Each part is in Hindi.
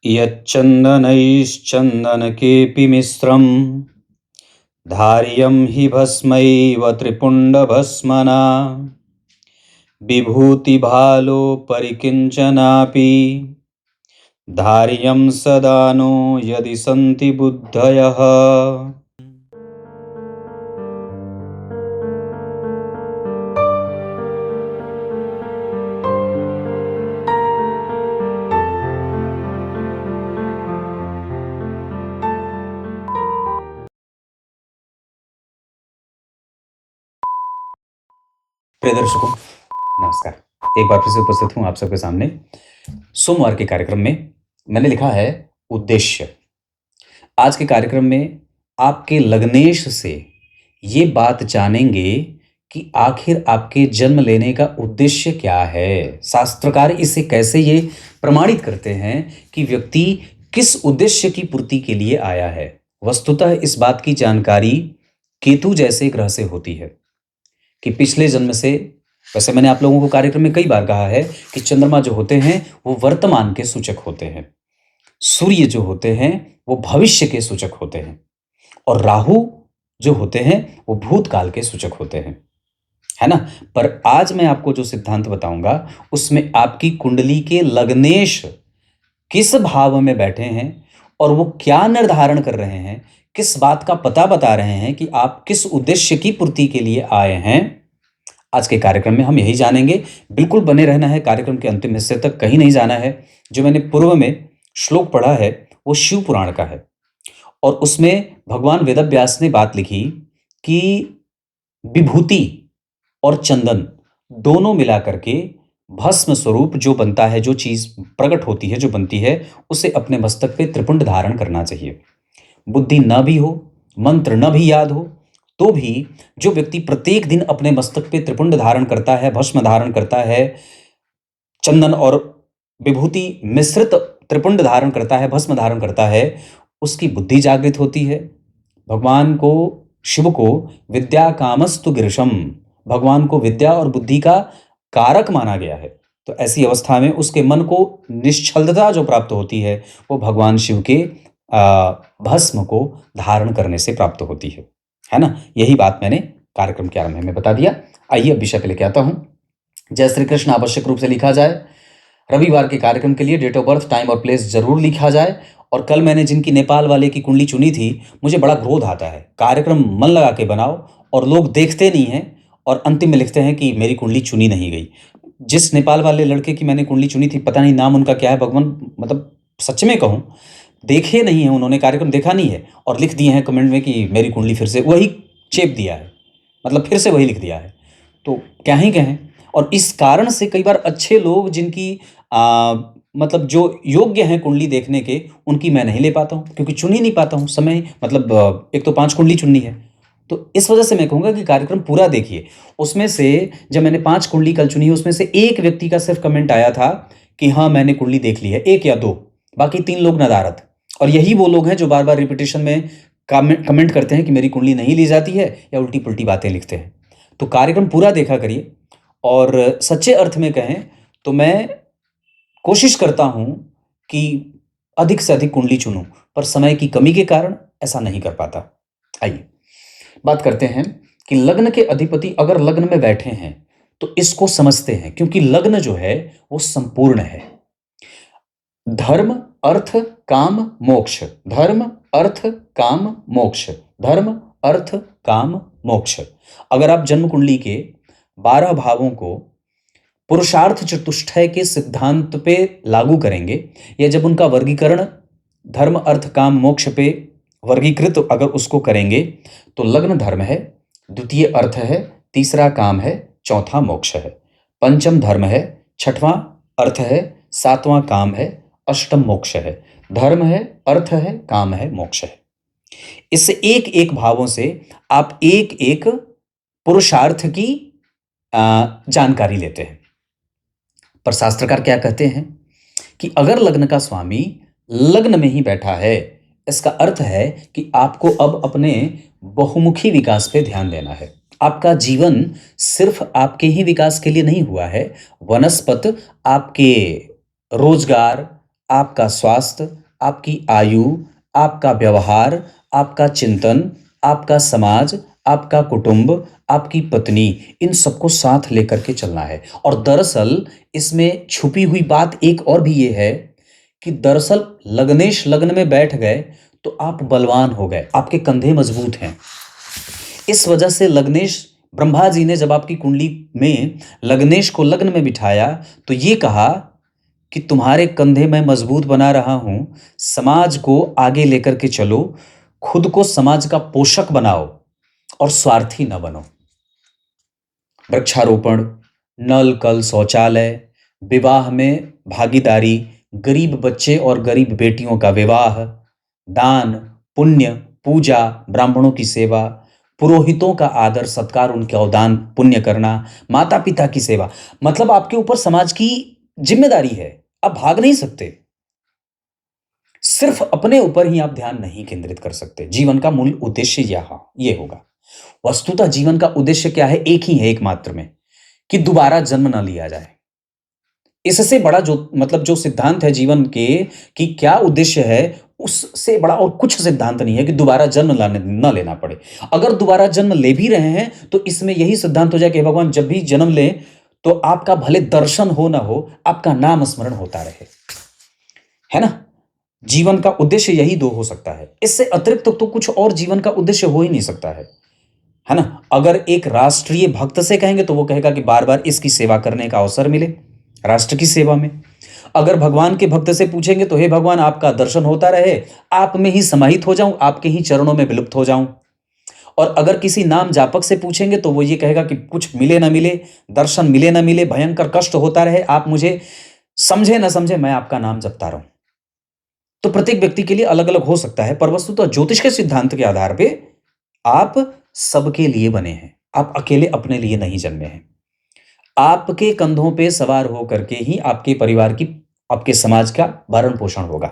यच्चन्दनैश्चन्दनकेऽपि मिश्रम् धार्यं हि भस्मैव त्रिपुण्डभस्मना विभूतिभालोपरि किञ्चनापि धार्यं सदा नो यदि सन्ति बुद्धयः। प्रिय दर्शकों, नमस्कार। एक बार फिर से उपस्थित हूं आप सबके सामने सोमवार के कार्यक्रम में। मैंने लिखा है उद्देश्य। आज के कार्यक्रम में आपके लग्नेश से ये बात जानेंगे कि आखिर आपके जन्म लेने का उद्देश्य क्या है। शास्त्रकार इसे कैसे ये प्रमाणित करते हैं कि व्यक्ति किस उद्देश्य की पूर्ति के लिए आया है। वस्तुतः इस बात की जानकारी केतु जैसे ग्रह से होती है कि पिछले जन्म से, वैसे मैंने आप लोगों को कार्यक्रम में कई बार कहा है कि चंद्रमा जो होते हैं वो वर्तमान के सूचक होते हैं, सूर्य जो होते हैं वो भविष्य के सूचक होते हैं, और राहु जो होते हैं वो भूतकाल के सूचक होते हैं, है ना। पर आज मैं आपको जो सिद्धांत बताऊंगा उसमें आपकी कुंडली के लग्नेश किस भाव में बैठे हैं और वो क्या निर्धारण कर रहे हैं, किस बात का पता बता रहे हैं कि आप किस उद्देश्य की पूर्ति के लिए आए हैं। आज के कार्यक्रम में हम यही जानेंगे। बिल्कुल बने रहना है कार्यक्रम के अंतिम हिस्से तक, कहीं नहीं जाना है। जो मैंने पूर्व में श्लोक पढ़ा है वो शिव पुराण का है और उसमें भगवान वेदव्यास ने बात लिखी कि विभूति और चंदन दोनों मिला करके भस्म स्वरूप जो बनता है, जो चीज प्रकट होती है, जो बनती है, उसे अपने मस्तक पे त्रिपुंड धारण करना चाहिए। बुद्धि न भी हो, मंत्र न भी याद हो, तो भी जो व्यक्ति प्रत्येक दिन अपने मस्तक पे त्रिपुंड धारण करता है, भस्म धारण करता है, चंदन और विभूति मिश्रित त्रिपुंड धारण करता है, भस्म धारण करता है, उसकी बुद्धि जागृत होती है। भगवान को, शिव को विद्या कामस्तु गिरिशम, भगवान को विद्या और बुद्धि का कारक माना गया है। तो ऐसी अवस्था में उसके मन को निश्चलता जो प्राप्त होती है वो भगवान शिव के भस्म को धारण करने से प्राप्त होती है ना। यही बात मैंने कार्यक्रम के आरंभ में बता दिया। आइए अब विषय पे लेके आता हूं। जय श्री कृष्ण आवश्यक रूप से लिखा जाए। रविवार के कार्यक्रम के लिए डेट ऑफ बर्थ, टाइम और प्लेस जरूर लिखा जाए। और कल मैंने जिनकी नेपाल वाले की कुंडली चुनी थी, मुझे बड़ा क्रोध आता है। कार्यक्रम मन लगा के बनाओ और लोग देखते नहीं हैं और अंतिम में लिखते हैं कि मेरी कुंडली चुनी नहीं गई। जिस नेपाल वाले लड़के की मैंने कुंडली चुनी थी, पता नहीं नाम उनका क्या है, भगवान, मतलब सच में कहूं, देखे नहीं है उन्होंने, कार्यक्रम देखा नहीं है और लिख दिए हैं कमेंट में कि मेरी कुंडली फिर से वही चेप दिया है, मतलब फिर से वही लिख दिया है। तो क्या ही कहें। और इस कारण से कई बार अच्छे लोग जिनकी मतलब जो योग्य हैं कुंडली देखने के, उनकी मैं नहीं ले पाता हूँ क्योंकि चुन ही नहीं पाता हूँ समय। मतलब एक तो 5 कुंडली चुननी है, तो इस वजह से मैं कहूँगा कि कार्यक्रम पूरा देखिए। उसमें से जब मैंने 5 कुंडली कल चुनी है, उसमें से एक व्यक्ति का सिर्फ कमेंट आया था कि हाँ मैंने कुंडली देख ली है, 1 या 2, बाकी 3 लोग नदारत। और यही वो लोग हैं जो बार बार रिपीटेशन में कमेंट करते हैं कि मेरी कुंडली नहीं ली जाती है या उल्टी पुल्टी बातें लिखते हैं। तो कार्यक्रम पूरा देखा करिए। और सच्चे अर्थ में कहें तो मैं कोशिश करता हूं कि अधिक से अधिक कुंडली चुनूं, पर समय की कमी के कारण ऐसा नहीं कर पाता। आइए बात करते हैं कि लग्न के अधिपति अगर लग्न में बैठे हैं तो इसको समझते हैं, क्योंकि लग्न जो है वो संपूर्ण है। धर्म अर्थ काम मोक्ष, धर्म अर्थ काम मोक्ष, धर्म अर्थ काम मोक्ष। अगर आप जन्म कुंडली के 12 भावों को पुरुषार्थ चतुष्टय के सिद्धांत पे लागू करेंगे, या जब उनका वर्गीकरण धर्म अर्थ काम मोक्ष पे वर्गीकृत अगर उसको करेंगे, तो लग्न धर्म है, द्वितीय अर्थ है, तीसरा काम है, चौथा मोक्ष है, पंचम धर्म है, छठवां अर्थ है, सातवां काम है, अष्टम मोक्ष है। धर्म है, अर्थ है, काम है, मोक्ष है। इससे एक एक भावों से आप एक एक पुरुषार्थ की जानकारी लेते हैं। पर शास्त्रकार क्या कहते हैं कि अगर लग्न का स्वामी लग्न में ही बैठा है, इसका अर्थ है कि आपको अब अपने बहुमुखी विकास पे ध्यान देना है। आपका जीवन सिर्फ आपके ही विकास के लिए नहीं हुआ है, वनस्पत आपके रोजगार, आपका स्वास्थ्य, आपकी आयु, आपका व्यवहार, आपका चिंतन, आपका समाज, आपका कुटुंब, आपकी पत्नी, इन सबको साथ लेकर के चलना है। और दरअसल इसमें छुपी हुई बात एक और भी ये है कि दरअसल लग्नेश लग्न में बैठ गए तो आप बलवान हो गए, आपके कंधे मजबूत हैं। इस वजह से लग्नेश, ब्रह्मा जी ने जब आपकी कुंडली में लग्नेश को लग्न में बिठाया तो ये कहा कि तुम्हारे कंधे मैं मजबूत बना रहा हूं, समाज को आगे लेकर के चलो, खुद को समाज का पोषक बनाओ और स्वार्थी न बनो। वृक्षारोपण, नल कल शौचालय, विवाह में भागीदारी, गरीब बच्चे और गरीब बेटियों का विवाह, दान, पुण्य, पूजा, ब्राह्मणों की सेवा, पुरोहितों का आदर सत्कार, उनका दान पुण्य करना, माता पिता की सेवा, मतलब आपके ऊपर समाज की जिम्मेदारी है। आप भाग नहीं सकते। सिर्फ अपने ऊपर ही आप ध्यान नहीं केंद्रित कर सकते। जीवन का मूल उद्देश्य ये होगा। वस्तुतः जीवन का उद्देश्य क्या है? एक ही है, एकमात्र में, कि दोबारा जन्म ना लिया जाए। इससे बड़ा जो सिद्धांत है जीवन के कि क्या उद्देश्य है, उससे बड़ा और कुछ सिद्धांत नहीं है कि दोबारा जन्म न लेना पड़े। अगर दोबारा जन्म ले भी रहे हैं तो इसमें यही सिद्धांत हो जाए कि भगवान जब भी जन्म ले तो आपका भले दर्शन हो ना हो, आपका नाम स्मरण होता रहे, है ना। जीवन का उद्देश्य यही दो हो सकता है, इससे अतिरिक्त तो कुछ और जीवन का उद्देश्य हो ही नहीं सकता है ना। अगर एक राष्ट्रीय भक्त से कहेंगे तो वो कहेगा कि बार बार इसकी सेवा करने का अवसर मिले, राष्ट्र की सेवा में। अगर भगवान के भक्त से पूछेंगे तो हे भगवान आपका दर्शन होता रहे, आप में ही समाहित हो जाऊं, आपके ही चरणों में विलुप्त हो जाऊं। और अगर किसी नाम जापक से पूछेंगे तो वो ये कहेगा कि कुछ मिले ना मिले, दर्शन मिले ना मिले, भयंकर कष्ट होता रहे, आप मुझे समझे ना समझे, मैं आपका नाम जपता रहूं। तो प्रत्येक व्यक्ति के लिए अलग अलग हो सकता है, पर वस्तुतः ज्योतिष के सिद्धांत के आधार पे आप सबके लिए बने हैं। आप अकेले अपने लिए नहीं जन्मे हैं। आपके कंधों पे सवार होकर के ही आपके परिवार की, आपके समाज का भरण पोषण होगा।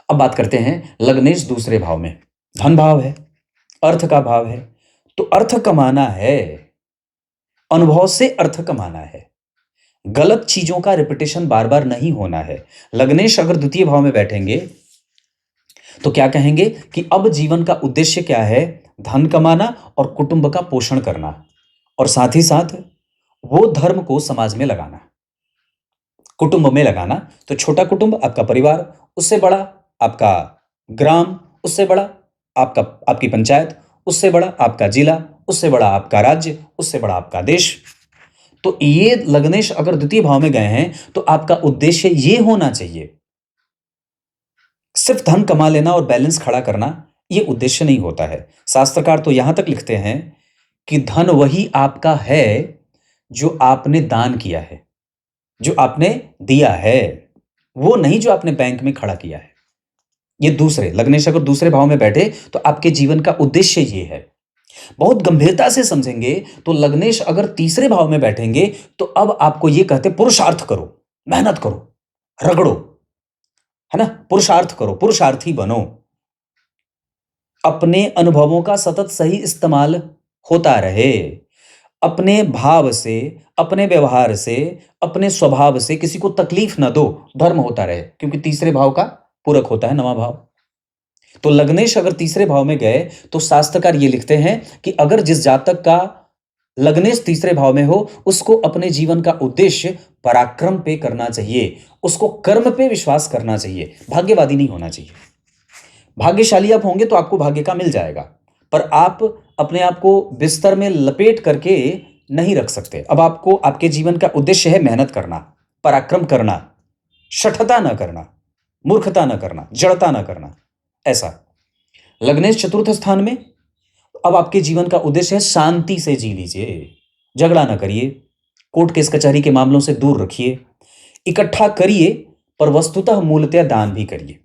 अब बात करते हैं लग्नेश दूसरे भाव में, धन भाव है, अर्थ का भाव है। तो अर्थ कमाना है, अनुभव से अर्थ कमाना है, गलत चीजों का रिपीटेशन बार बार नहीं होना है। लग्नेश अगर द्वितीय भाव में बैठेंगे तो क्या कहेंगे कि अब जीवन का उद्देश्य क्या है? धन कमाना और कुटुंब का पोषण करना, और साथ ही साथ वो धर्म को समाज में लगाना, कुटुंब में लगाना। तो छोटा कुटुंब आपका परिवार, उससे बड़ा आपका ग्राम, उससे बड़ा आपका, आपकी पंचायत, उससे बड़ा आपका जिला, उससे बड़ा आपका राज्य, उससे बड़ा आपका देश। तो ये लग्नेश अगर द्वितीय भाव में गए हैं तो आपका उद्देश्य ये होना चाहिए। सिर्फ धन कमा लेना और बैलेंस खड़ा करना ये उद्देश्य नहीं होता है। शास्त्रकार तो यहां तक लिखते हैं कि धन वही आपका है जो आपने दान किया है, जो आपने दिया है, वो नहीं जो आपने बैंक में खड़ा किया है। ये दूसरे लग्नेश अगर दूसरे भाव में बैठे तो आपके जीवन का उद्देश्य ये है। बहुत गंभीरता से समझेंगे तो लग्नेश अगर तीसरे भाव में बैठेंगे तो अब आपको ये कहते पुरुषार्थ करो, मेहनत करो, रगड़ो, है ना, पुरुषार्थ करो, पुरुषार्थी बनो। अपने अनुभवों का सतत सही इस्तेमाल होता रहे, अपने भाव से, अपने व्यवहार से, अपने स्वभाव से किसी को तकलीफ ना दो, धर्म होता रहे, क्योंकि तीसरे भाव का पूरक होता है नवा भाव। तो लग्नेश अगर तीसरे भाव में गए तो शास्त्रकार ये लिखते हैं कि अगर जिस जातक का लग्नेश तीसरे भाव में हो उसको अपने जीवन का उद्देश्य पराक्रम पे करना चाहिए, उसको कर्म पे विश्वास करना चाहिए, भाग्यवादी नहीं होना चाहिए। भाग्यशाली आप होंगे तो आपको भाग्य का मिल जाएगा, पर आप अपने आप को बिस्तर में लपेट करके नहीं रख सकते। अब आपको, आपके जीवन का उद्देश्य है मेहनत करना, पराक्रम करना, शठता ना करना, मूर्खता ना करना, जड़ता ना करना, ऐसा। लग्नेश चतुर्थ स्थान में, अब आपके जीवन का उद्देश्य है शांति से जी लीजिए, झगड़ा ना करिए, कोर्ट केस कचहरी के मामलों से दूर रखिए, इकट्ठा करिए पर वस्तुतः मूलतः दान भी करिए।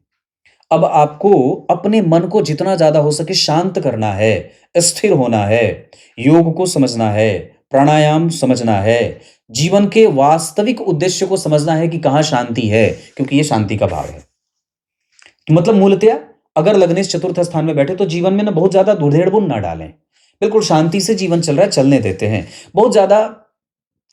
अब आपको अपने मन को जितना ज्यादा हो सके शांत करना है, स्थिर होना है, योग को समझना है, प्राणायाम समझना है, जीवन के वास्तविक उद्देश्य को समझना है कि कहां शांति है, क्योंकि यह शांति का भाव है। तो मतलब मूलतः अगर लग्नेश चतुर्थ स्थान में बैठे तो जीवन में ना बहुत ज्यादा धुड़ेड़ बुन ना डालें, बिल्कुल शांति से जीवन चल रहा है, चलने देते हैं। बहुत ज्यादा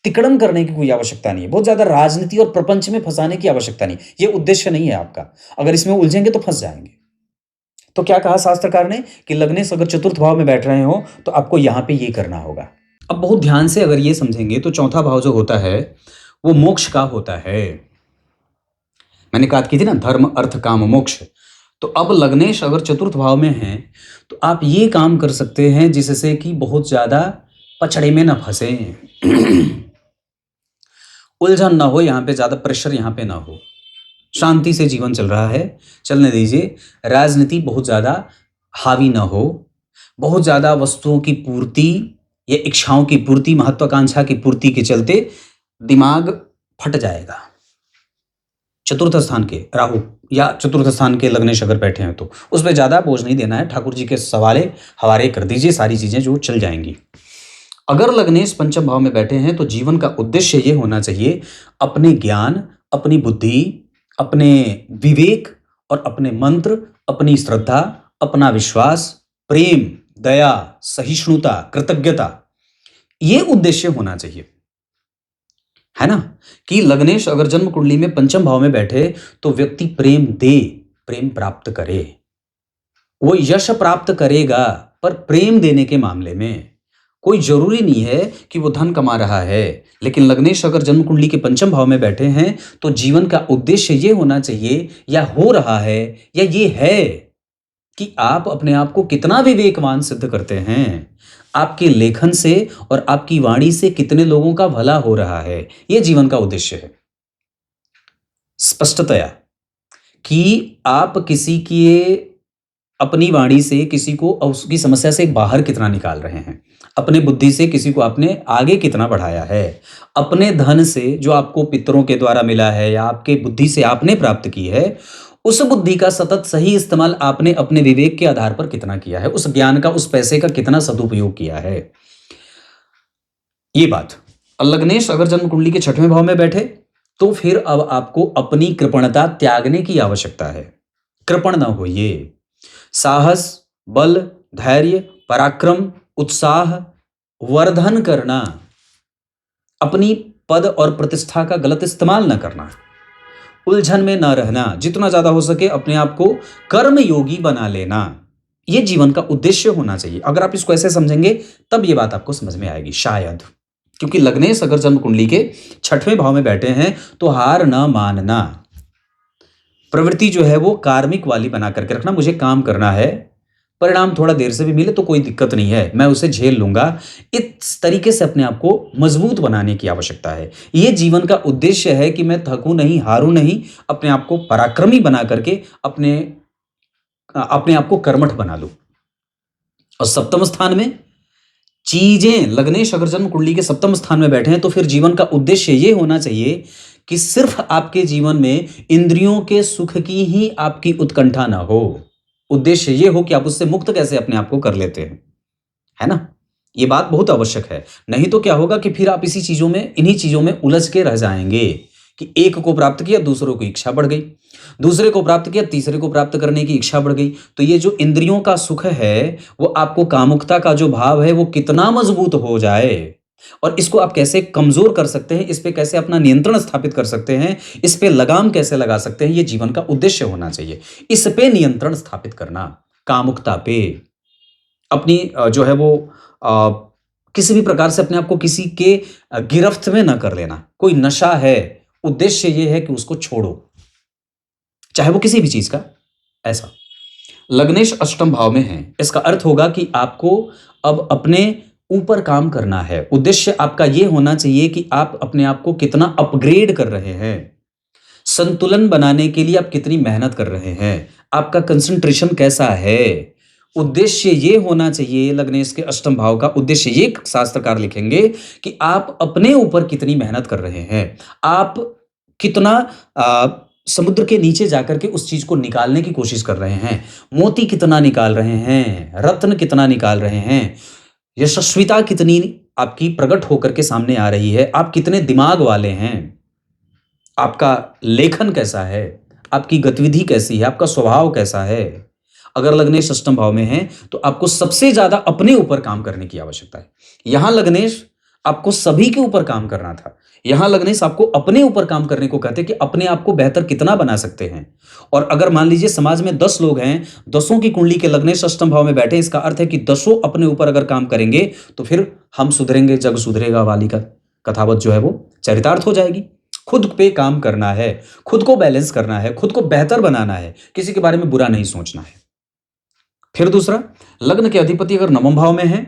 तिकड़म करने की कोई आवश्यकता नहीं है, बहुत ज़्यादा राजनीति और प्रपंच में फँसाने की आवश्यकता नहीं। ये उद्देश्य नहीं है आपका। अगर इसमें उलझेंगे तो फँस जाएँगे। तो क्या कहा शास्त्रकार ने कि लग्नेश अगर चतुर्थ भाव में बैठ रहे हो तो आपको यहाँ पे ये करना होगा। अब बहुत ध्यान से अगर ये समझेंगे तो चौथा भाव जो होता है वो मोक्ष का होता है। मैंने कहा की थी ना, धर्म अर्थ काम मोक्ष। तो अब लग्नेश अगर चतुर्थ भाव में है तो आप ये काम कर सकते हैं जिससे कि बहुत ज़्यादा पछड़े में ना फंसे, उलझन ना हो, यहाँ पे ज़्यादा प्रेशर यहाँ पे ना हो, शांति से जीवन चल रहा है, चलने दीजिए। राजनीति बहुत ज़्यादा हावी ना हो, बहुत ज़्यादा वस्तुओं की पूर्ति या इच्छाओं की पूर्ति, महत्वाकांक्षा की पूर्ति के चलते दिमाग फट जाएगा। चतुर्थ स्थान के राहु या चतुर्थ स्थान के लग्नेश अगर बैठे हैं तो उस पर ज़्यादा बोझ नहीं देना है, ठाकुर जी के सवाले हवाले कर दीजिए, सारी चीज़ें जो चल जाएंगी। अगर लग्नेश पंचम भाव में बैठे हैं तो जीवन का उद्देश्य ये होना चाहिए, अपने ज्ञान, अपनी बुद्धि, अपने विवेक और अपने मंत्र, अपनी श्रद्धा, अपना विश्वास, प्रेम, दया, सहिष्णुता, कृतज्ञता, ये उद्देश्य होना चाहिए, है ना। कि लग्नेश अगर जन्म कुंडली में पंचम भाव में बैठे तो व्यक्ति प्रेम दे, प्रेम प्राप्त करे, वो यश प्राप्त करेगा, पर प्रेम देने के मामले में कोई जरूरी नहीं है कि वो धन कमा रहा है। लेकिन लग्नेश अगर जन्म कुंडली के पंचम भाव में बैठे हैं तो जीवन का उद्देश्य ये होना चाहिए, या हो रहा है, या ये है कि आप अपने आप को कितना विवेकवान सिद्ध करते हैं, आपके लेखन से और आपकी वाणी से कितने लोगों का भला हो रहा है, ये जीवन का उद्देश्य है। स्पष्टतया कि आप किसी की अपनी वाणी से किसी को उसकी समस्या से बाहर कितना निकाल रहे हैं, अपने बुद्धि से किसी को आपने आगे कितना बढ़ाया है, अपने धन से जो आपको पितरों के द्वारा मिला है या आपके बुद्धि से आपने प्राप्त की है, उस बुद्धि का सतत सही इस्तेमाल आपने अपने विवेक के आधार पर कितना किया है, उस ज्ञान का, उस पैसे का कितना सदुपयोग किया है, ये बात। लग्नेश अगर जन्म कुंडली के छठवें भाव में बैठे तो फिर अब आपको अपनी कृपणता त्यागने की आवश्यकता है। कृपण ना होइए, साहस, बल, धैर्य, पराक्रम, उत्साह वर्धन करना, अपनी पद और प्रतिष्ठा का गलत इस्तेमाल न करना, उलझन में न रहना, जितना ज्यादा हो सके अपने आप को कर्म योगी बना लेना, यह जीवन का उद्देश्य होना चाहिए। अगर आप इसको ऐसे समझेंगे तब यह बात आपको समझ में आएगी शायद। क्योंकि लग्नेश अगर जन्म कुंडली के छठवें भाव में बैठे हैं तो हार न मानना, प्रवृत्ति जो है वो कार्मिक वाली बना करके रखना, मुझे काम करना है, परिणाम थोड़ा देर से भी मिले तो कोई दिक्कत नहीं है, मैं उसे झेल लूंगा, इस तरीके से अपने आप को मजबूत बनाने की आवश्यकता है। यह जीवन का उद्देश्य है कि मैं थकूं नहीं, हारूं नहीं, अपने आप को पराक्रमी बना करके अपने आप को कर्मठ बना लूं। और सप्तम स्थान में चीजें, लग्नेश अगर जन्म कुंडली के सप्तम स्थान में बैठे हैं तो फिर जीवन का उद्देश्य यह होना चाहिए कि सिर्फ आपके जीवन में इंद्रियों के सुख की ही आपकी उत्कंठा ना हो, उद्देश्य यह हो कि आप उससे मुक्त कैसे अपने आप को कर लेते हैं, है ना। यह बात बहुत आवश्यक है, नहीं तो क्या होगा कि फिर आप इन्हीं चीजों में उलझ के रह जाएंगे कि एक को प्राप्त किया, दूसरों की इच्छा बढ़ गई, दूसरे को प्राप्त किया, तीसरे को प्राप्त करने की इच्छा बढ़ गई। तो ये जो इंद्रियों का सुख है वो आपको, कामुकता का जो भाव है वो कितना मजबूत हो जाए और इसको आप कैसे कमजोर कर सकते हैं, इस पे कैसे अपना नियंत्रण स्थापित कर सकते हैं, इस पे लगाम कैसे लगा सकते हैं, ये जीवन का उद्देश्य होना चाहिए। इस पे नियंत्रण स्थापित करना, कामुकता पे अपनी जो है वो किसी भी प्रकार से अपने आप को किसी के गिरफ्त में न कर लेना। कोई नशा है, उद्देश्य ये है कि उसको छोड़ो, चाहे वो किसी भी चीज का। ऐसा लग्नेश अष्टम भाव में है, इसका अर्थ होगा कि आपको अब अपने ऊपर काम करना है। उद्देश्य आपका यह होना चाहिए कि आप अपने आप को कितना अपग्रेड कर रहे हैं, संतुलन बनाने के लिए आप कितनी मेहनत कर रहे हैं, आपका कंसंट्रेशन कैसा है। उद्देश्य ये होना चाहिए, लग्नेश के अष्टम भाव का उद्देश्य ये शास्त्रकार लिखेंगे कि आप अपने ऊपर कितनी मेहनत कर रहे हैं, आप कितना समुद्र के नीचे जाकर के उस चीज को निकालने की कोशिश कर रहे हैं, मोती कितना निकाल रहे हैं, रत्न कितना निकाल रहे हैं, यशस्विता कितनी आपकी प्रकट होकर के सामने आ रही है, आप कितने दिमाग वाले हैं, आपका लेखन कैसा है, आपकी गतिविधि कैसी है, आपका स्वभाव कैसा है। अगर लग्नेश अष्टम भाव में है तो आपको सबसे ज्यादा अपने ऊपर काम करने की आवश्यकता है। यहां लग्नेश आपको सभी के ऊपर काम करना था। यहां लग्नेश आपको अपने ऊपर काम करने को कहते हैं कि अपने आप को बेहतर कितना बना सकते हैं। और अगर मान लीजिए समाज में 10 लोग हैं, 10 की कुंडली के लग्नेश अष्टम भाव में बैठे, इसका अर्थ है कि 10 अपने ऊपर अगर काम करेंगे तो फिर हम सुधरेंगे जग सुधरेगा वाली का कथावत जो है वो चरितार्थ हो जाएगी। खुद पे काम करना है, खुद को बैलेंस करना है, खुद को बेहतर बनाना है, किसी के बारे में बुरा नहीं सोचना है। फिर दूसरा, लग्न के अधिपति अगर नवम भाव में है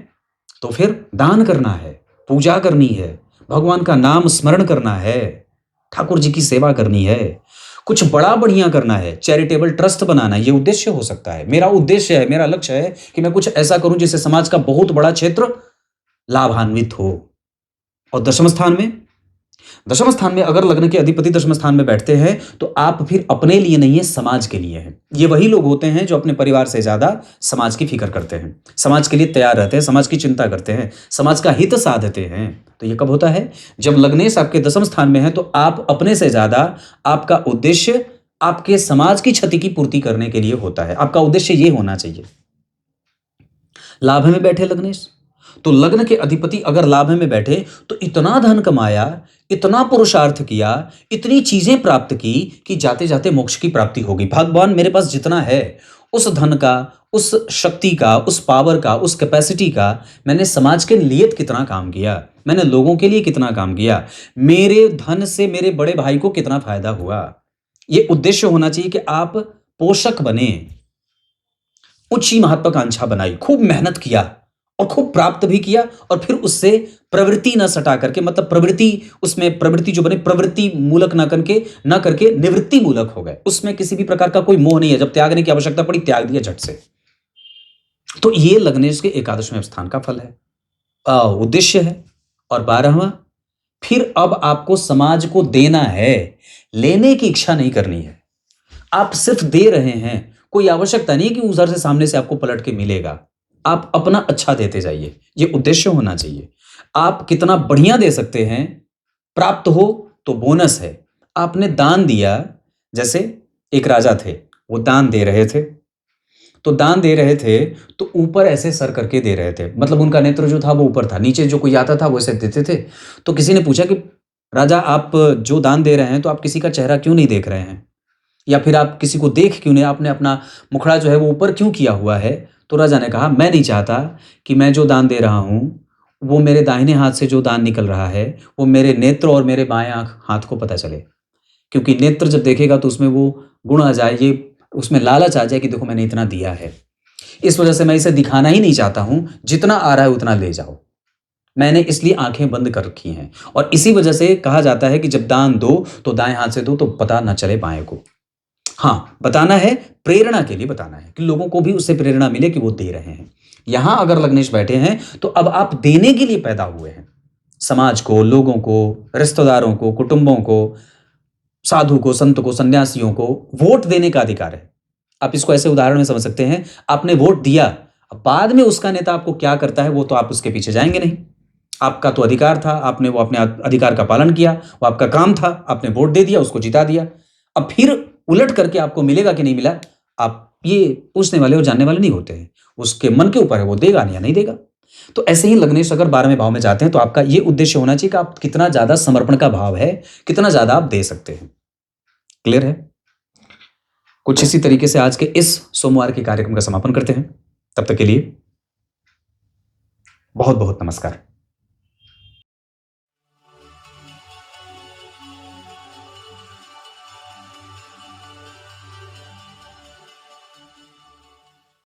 तो फिर दान करना है, पूजा करनी है, भगवान का नाम स्मरण करना है, ठाकुर जी की सेवा करनी है, कुछ बड़ा बढ़िया करना है, चैरिटेबल ट्रस्ट बनाना है। ये उद्देश्य हो सकता है। मेरा उद्देश्य है, मेरा लक्ष्य है कि मैं कुछ ऐसा करूं जिससे समाज का बहुत बड़ा क्षेत्र लाभान्वित हो। और दशम स्थान में अगर लग्न के अधिपति दशम स्थान में बैठते हैं तो आप फिर अपने लिए नहीं है, समाज के लिए हैं। ये वही लोग होते हैं जो अपने परिवार से ज्यादा समाज की फिक्र करते हैं, समाज के लिए तैयार रहते हैं, समाज की चिंता करते हैं, समाज का हित साधते हैं। तो ये कब होता है? जब लग्नेश आपके दशम स्थान में है तो आप अपने से ज्यादा आपका उद्देश्य आपके समाज की क्षति की पूर्ति करने के लिए होता है। आपका उद्देश्य ये होना चाहिए। लाभ में बैठे लग्नेश, तो लग्न के अधिपति अगर लाभ में बैठे तो इतना धन कमाया, इतना पुरुषार्थ किया, इतनी चीजें प्राप्त की कि जाते जाते मोक्ष की प्राप्ति होगी। भगवान मेरे पास जितना है उस धन का, उस शक्ति का, उस पावर का, उस कैपेसिटी का मैंने समाज के लिए कितना काम किया, मैंने लोगों के लिए कितना काम किया, मेरे धन से मेरे बड़े भाई को कितना फायदा हुआ। ये उद्देश्य होना चाहिए कि आप पोषक बने, ऊंची महत्वाकांक्षा बनाई, खूब मेहनत किया और खूब प्राप्त भी किया, और फिर उससे प्रवृत्ति न सटा करके, मतलब प्रवृत्ति जो बने प्रवृत्ति मूलक न करके निवृत्ति मूलक हो गए। उसमें किसी भी प्रकार का कोई मोह नहीं है। जब त्यागने की आवश्यकता पड़ी त्याग दिया झट से। तो ये लग्नेश के एकादशवें स्थान का फल है, उद्देश्य है। और 12वां, फिर अब आपको समाज को देना है, लेने की इच्छा नहीं करनी है। आप सिर्फ दे रहे हैं, कोई आवश्यकता नहीं कि उधर से सामने से आपको पलट के मिलेगा। आप अपना अच्छा देते जाइए, ये उद्देश्य होना चाहिए। आप कितना बढ़िया दे सकते हैं, प्राप्त हो तो बोनस है। आपने दान दिया, जैसे एक राजा थे, वो दान दे रहे थे, तो ऊपर ऐसे सर करके दे रहे थे, मतलब उनका नेत्र जो था वो ऊपर था, नीचे जो कोई आता था वो ऐसे देते थे। तो किसी ने पूछा कि राजा, आप जो दान दे रहे हैं तो आप किसी का चेहरा क्यों नहीं देख रहे हैं, या फिर आप किसी को देख क्यों नहीं, आपने अपना मुखड़ा जो है वो ऊपर क्यों किया हुआ है? तो राजा ने कहा, मैं नहीं चाहता कि मैं जो दान दे रहा हूं वो मेरे दाहिने हाथ से जो दान निकल रहा है वो मेरे नेत्र और मेरे बाएं हाथ को पता चले, क्योंकि नेत्र जब देखेगा तो उसमें वो गुण आ जाए, ये उसमें लालच आ जाए कि देखो मैंने इतना दिया है। इस वजह से मैं इसे दिखाना ही नहीं चाहता हूं, जितना आ रहा है उतना ले जाओ। मैंने इसलिए आंखें बंद कर रखी हैं। और इसी वजह से कहा जाता है कि जब दान दो तो दाएं हाथ से दो, तो पता ना चले बाएं को। हाँ, बताना है, प्रेरणा के लिए बताना है कि लोगों को भी उससे प्रेरणा मिले कि वो दे रहे हैं। यहां अगर लग्नेश बैठे हैं तो अब आप देने के लिए पैदा हुए हैं। समाज को, लोगों को, रिश्तेदारों को, कुटुंबों को, साधु को, संत को, सन्यासियों को वोट देने का अधिकार है। आप इसको ऐसे उदाहरण में समझ सकते हैं, आपने वोट दिया, अब बाद में उसका नेता आपको क्या करता है वो तो आप उसके पीछे जाएंगे नहीं। आपका तो अधिकार था, आपने वो अपने अधिकार का पालन किया, वो आपका काम था, आपने वोट दे दिया, उसको जिता दिया। अब फिर उलट करके आपको मिलेगा कि नहीं मिला, आप ये पूछने वाले और जानने वाले नहीं होते हैं। उसके मन के ऊपर है, वो देगा या नहीं देगा। तो ऐसे ही लग्नेश अगर 12वें भाव में जाते हैं तो आपका ये उद्देश्य होना चाहिए कि आप कितना ज्यादा समर्पण का भाव है, कितना ज्यादा आप दे सकते हैं। क्लियर है? कुछ इसी तरीके से आज के इस सोमवार के कार्यक्रम का समापन करते हैं। तब तक के लिए बहुत बहुत नमस्कार।